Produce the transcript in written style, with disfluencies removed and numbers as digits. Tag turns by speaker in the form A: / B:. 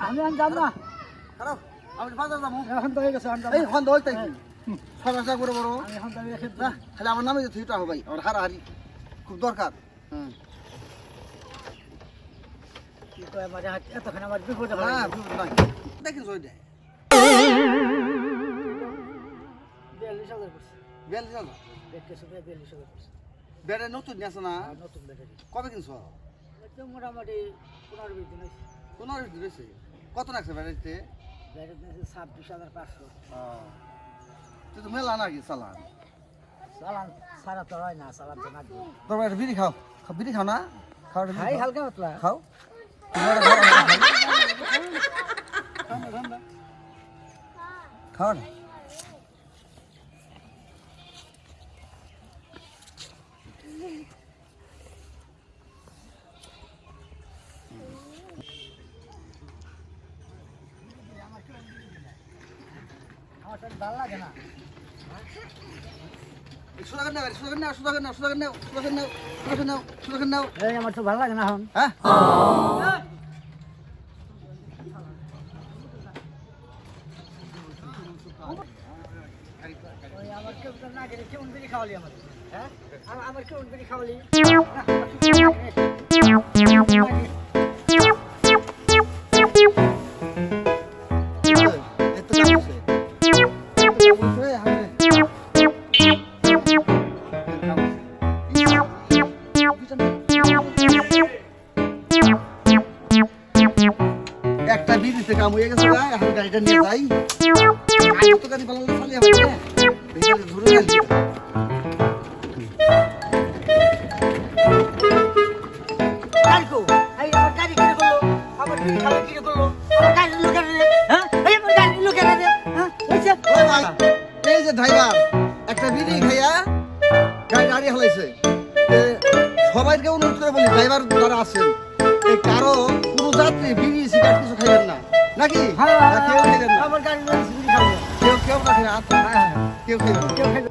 A: আমি যাব না।
B: খারাপ আমি বাজার যাবো
A: এখন তো হয়ে গেছে
B: এই এখন দই তাই সমস্যা করে বড়
A: আমি এখন তো রেখে
B: না খালি আমার নামে থিটা হবে ভাই আমার হারাহারি খুব দরকার
A: কি কয় আমার এতখানি আমার বিপদে পড়ে
B: হ্যাঁ নাই দেখিস ওই দে
A: 42,000 করছে।
B: বেল যাও
A: দেখতে শুনে 42,000 করছে।
B: বেড়ে নতুন নিয়েছ না
A: নতুন ব্যাটারি।
B: কবে কিনছ
A: একদম মোটামুটি 15-20 দিন হয়েছে।
B: 15 দিন হয়েছে কত লাগছে বেড়াইতে
A: ব্যাটারি নিয়েছে 26,500।
B: তুই তো মেলা নাকি চালান
A: চালান সারা তো হয় না, চালান তো নাকি।
B: তোমরা একটা বিড়ি খাও বিড়ি খাও না খাও
A: খাই হালকা পাতলা।
B: খাও খাও না
A: আমার তো ভালো লাগে না। এই আমার তো ভালো লাগে না এখন। ওই আমার কেউ তো না গেলে কেমন বিড়ি খাওয়ালি আমার, হ্যাঁ আমার কেমন বিড়ি খাওয়ালি
B: একটা বিড়িতে কাম হয়ে গেছে এখন গাড়িটা নিয়ে যাই কত গাড়ি পালালে চালিয়ে হবে ধরে গেছি এই যে ড্রাইভার একটা বিড়ি খাইয়া গাড়ি হালাইছে সবাইকে অনুরোধ করে বলি ড্রাইভার যারা আছেন এই কারো কোনো যাত্রী বিড়ি সিগারেট কিছু খাইবেন না নাকি কেউ খাইবেন না
A: আমার গাড়ি বিড়ি খাওয়ালি
B: কেউ খাবে না কেউ খাইবেন না
A: কেউ খাইবে